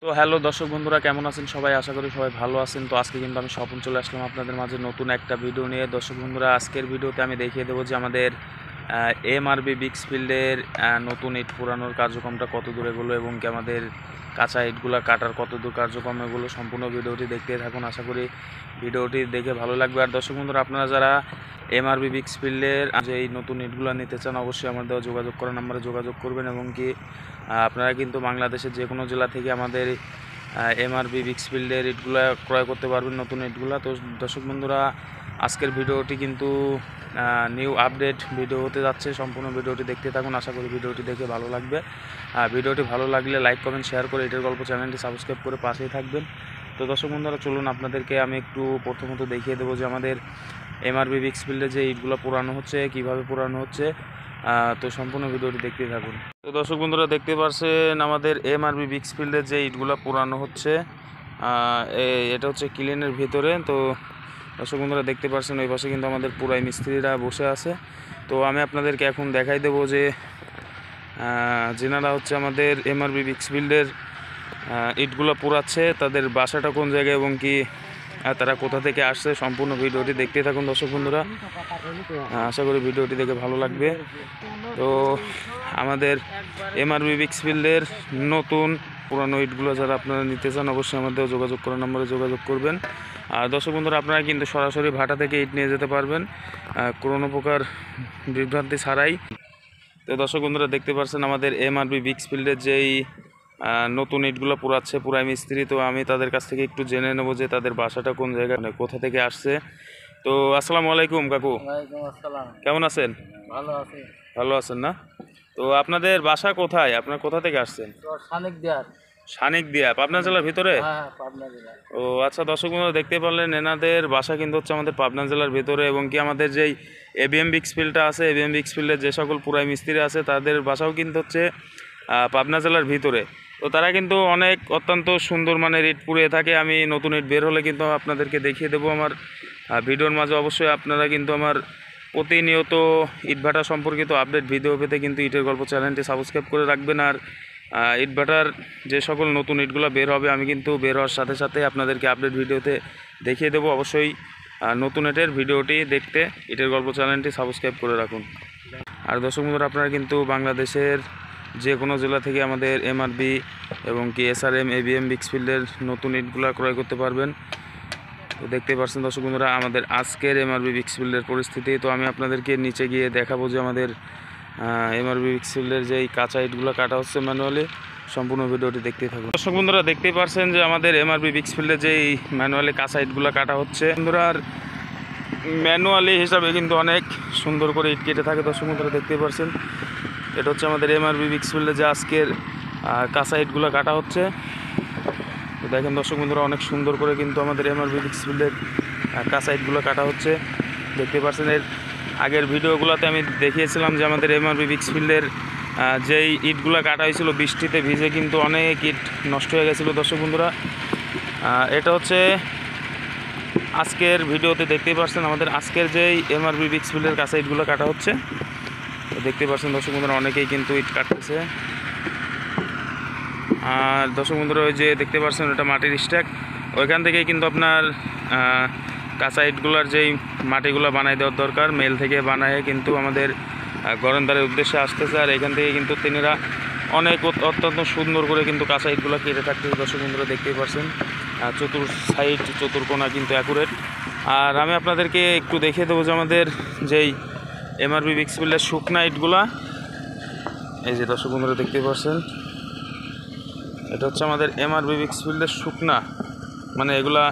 তো হ্যালো দর্শক বন্ধুরা, কেমন আছেন সবাই? আশা করি সবাই ভালো আছেন। তো আজকে কিন্তু আমি স্বপন চলে আসলাম আপনাদের মাঝে নতুন একটা ভিডিও নিয়ে। দর্শক বন্ধুরা, আজকের ভিডিওতে আমি দেখিয়ে দেবো যে আমাদের এমআরবি বিক্স ফিল্ডের নতুন ইট পুরানোর কার্যক্রমটা কত দূরে এগুলো এবং কি আমাদের কাঁচা ইটগুলো কাটার কত দূর কার্যক্রম এগুলো সম্পূর্ণ ভিডিওটি দেখতে থাকুন। আশা করি ভিডিওটি দেখে ভালো লাগবে। আর দর্শক বন্ধুরা, আপনারা যারা এমআরবি বিক্স ফিল্ডের যে এই নতুন ইটগুলো নিতে চান, অবশ্যই আমার দেওয়া যোগাযোগ করার নাম্বারে যোগাযোগ করবেন এবং কি আপনারা কিন্তু বাংলাদেশের যে কোনো জেলা থেকে আমাদের এমআরবি বিক্স ফিল্ডের ইটগুলো ক্রয় করতে পারবেন, নতুন ইটগুলো। তো দর্শক বন্ধুরা, আজকের ভিডিওটি কিন্তু নিউ আপডেট ভিডিও হতে যাচ্ছে। সম্পূর্ণ ভিডিওটি দেখতে থাকুন। আশা করি ভিডিওটি দেখে ভালো লাগবে। ভিডিওটি ভালো লাগলে লাইক কমেন্ট শেয়ার করে ইটের গল্প চ্যানেলটি সাবস্ক্রাইব করে পাশেই থাকবেন। তো দর্শক বন্ধুরা, চলুন আপনাদেরকে আমি একটু প্রথমত দেখিয়ে দেবো যে আমাদের এমআরবি বিক্স ফিল্ডে যে ইটগুলো পুরানো হচ্ছে, কিভাবে পুরানো হচ্ছে। তো সম্পূর্ণ ভিডিওটি দেখতে থাকুন। তো দর্শক বন্ধুরা, দেখতে পাচ্ছেন আমাদের এমআরবি বিক্স ফিল্ডের যে ইটগুলো পুরানো হচ্ছে, এটা হচ্ছে ক্লিনের ভিতরে। তো দর্শক বন্ধুরা, দেখতে পাচ্ছেন ওই পাশে কিন্তু আমাদের পুরাই মিস্ত্রিরা বসে আছে। তো আমি আপনাদেরকে এখন দেখাই দেবো যে যেনারা হচ্ছে আমাদের এমআরবি বিক্স ফিল্ডের ইটগুলো পুরাচ্ছে তাদের বাসাটা কোন জায়গায় এবং কি তারা কোথা থেকে আসছে, সম্পূর্ণ ভিডিওটি দেখতে থাকুন দর্শক বন্ধুরা। আশা করি ভিডিওটি দেখে ভালো লাগবে। তো আমাদের এমআরবি বিক্স ফিল্ডের নতুন পুরানো ইটগুলো যারা আপনারা নিতে চান, অবশ্যই আমাদের যোগাযোগ করার নম্বরে যোগাযোগ করবেন। আর দর্শক বন্ধুরা, আপনারা কিন্তু সরাসরি ভাটা থেকে ইট নিয়ে যেতে পারবেন কোনো প্রকার বিভ্রান্তি ছাড়াই। তো দর্শক বন্ধুরা, দেখতে পাচ্ছেন আমাদের এমআরবি বিক্স ফিল্ডের যেই নতুন ইটগুলো পুরাচ্ছে পুরাই মিস্ত্রি। তো আমি তাদের কাছ থেকে একটু জেনে নেবো যে তাদের বাসাটা কোন জায়গায়, কোথা থেকে আসছে। তো আসসালামু আলাইকুম কাকু, কেমন আছেন? ভালো আছেন না? তো আপনাদের বাসা কোথায়? আপনার কোথা থেকে আসছেন? শানিকদিয়া, পাবনা জেলার ভিতরে? ও আচ্ছা, দর্শক বন্ধুরা, দেখতে পারলেন এনাদের বাসা কিন্তু হচ্ছে আমাদের পাবনা জেলার ভিতরে এবং কি আমাদের যেই এবিএম বিক্স ফিল্ডটা আছে, এবিএম বিক্স ফিল্ডের যে সকল পুরাই মিস্ত্রি আছে তাদের বাসাও কিন্তু হচ্ছে পাবনা জেলার ভিতরে। তো তারা কিন্তু অত্যন্ত সুন্দর মানের ইট পুড়িয়ে থাকে। আমি নতুন ইট বের হলে কিন্তু আপনাদেরকে দেখিয়ে দেবো আমার ভিডিওর মাঝে। অবশ্যই আপনারা কিন্তু আমার প্রতিনিয়ত ইটভাটা সম্পর্কিত আপডেট ভিডিও পেতে কিন্তু ইটের গল্প চ্যানেলটি সাবস্ক্রাইব করে রাখবেন। আর ইটভাটার যে সকল নতুন ইটগুলো বের হবে, আমি কিন্তু বের হওয়ার সাথে সাথে আপনাদেরকে আপডেট ভিডিওতে দেখিয়ে দেবো। অবশ্যই নতুন ইটের ভিডিওটি দেখতে ইটের গল্প চ্যানেলটি সাবস্ক্রাইব করে রাখুন। আর দর্শক বন্ধুরা, আপনারা কিন্তু বাংলাদেশের যে কোনো জেলা থেকে আমাদের এমআরবি এবং কি এসআরএম এবিএম বিক্স ফিল্ডের নতুন ইটগুলো ক্রয় করতে পারবেন। তো দেখতে পাচ্ছেন দর্শক বন্ধুরা আমাদের আজকের এমআরবি বিক্স ফিল্ডের পরিস্থিতি। তো আমি আপনাদেরকে নিচে গিয়ে দেখাবো যে আমাদের এমআরবি বিক্স ফিল্ডের যেই কাঁচা ইটগুলো কাটা হচ্ছে ম্যানুয়ালি। সম্পূর্ণ ভিডিওটি দেখতেই থাকুন। দর্শক বন্ধুরা, দেখতেই পাচ্ছেন যে আমাদের এমআরবি বিক্স ফিল্ডের যেই ম্যানুয়ালি কাঁচা ইটগুলো কাটা হচ্ছে। বন্ধুরা, ম্যানুয়ালি হিসাবে কিন্তু অনেক সুন্দর করে ইট কেটে থাকে। দর্শক বন্ধুরা, দেখতেই পাচ্ছেন এটা হচ্ছে আমাদের এমআরবি বিক্স ফিল্ডে যে আজকের কাঁচা ইটগুলো কাটা হচ্ছে। তো দেখেন দর্শক বন্ধুরা, অনেক সুন্দর করে কিন্তু আমাদের এমআরবি বিক্স ফিল্ডের কাঁচা ইটগুলো কাটা হচ্ছে। দেখতে পাচ্ছেন এর আগের ভিডিওগুলোতে আমি দেখিয়েছিলাম যে আমাদের এমআরবি বিক্স ফিল্ডের যেই ইটগুলো কাটা হয়েছিল বৃষ্টিতে ভিজে কিন্তু অনেক ইট নষ্ট হয়ে গেছিলো। দর্শক বন্ধুরা, এটা হচ্ছে আজকের ভিডিওতে দেখতেই পাচ্ছেন আমাদের আজকের যেই এমআরবি বিক্স ফিল্ডের কাঁচা ইটগুলো কাটা হচ্ছে। দেখতে পাচ্ছেন দর্শক বন্ধুরা, অনেকেই কিন্তু ইট কাটতেছে। আর দর্শক বন্ধুরা, ওই যে দেখতে পাচ্ছেন ওটা মাটির স্ট্যাক, ওইখান থেকেই কিন্তু আপনার কাঁচা ইটগুলোর যেই মাটিগুলো বানাই দেওয়ার দরকার, মেল থেকে বানায় কিন্তু আমাদের গরমদারের উদ্দেশ্যে আসতেছে। আর এখান থেকে কিন্তু তিনিরা অত্যন্ত সুন্দর করে কিন্তু কাঁচা ইটগুলো কেটে থাকতেছে। দর্শক বন্ধুরা, দেখতেই পাচ্ছেন চতুর্কোণা কিন্তু অ্যাকুরেট। আর আমি আপনাদেরকে একটু দেখিয়ে দেবো যে আমাদের যেই এমআরবি বিক্স ফিল্ডের শুকনা ইটগুলা, এই যে দর্শক বন্ধুরা দেখতেই পাচ্ছেন এটা হচ্ছে আমাদের এমআরবি বিক্স ফিল্ডের শুকনা, মানে এগুলা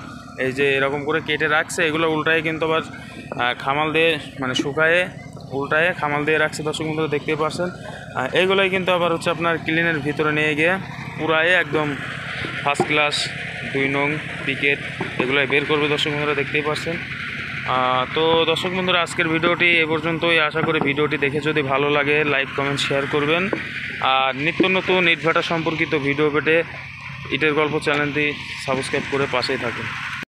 এই যে এরকম করে কেটে রাখছে, এগুলো উল্টায় কিন্তু আবার খামাল দিয়ে মানে শুকায়ে উল্টায় খামাল দিয়ে রাখছে। দর্শক বন্ধুরা, দেখতেই পাচ্ছেন এইগুলোই কিন্তু আবার হচ্ছে আপনার ক্লিনের ভিতরে নিয়ে গিয়ে পুরায়ে একদম ফার্স্ট ক্লাস 2 নং পিকেট এগুলোই বের করবে। দর্শক বন্ধুরা, দেখতেই পাচ্ছেন। তো দর্শক বন্ধুরা, আজকের ভিডিওটি এ পর্যন্তই। আশা করি ভিডিওটি দেখে যদি ভালো লাগে লাইক কমেন্ট শেয়ার করবেন। আর নিত্য নতুন ইটভাটা সম্পর্কিত ভিডিও পেতে ইটের গল্প চ্যানেলটি সাবস্ক্রাইব করে পাশেই থাকুন।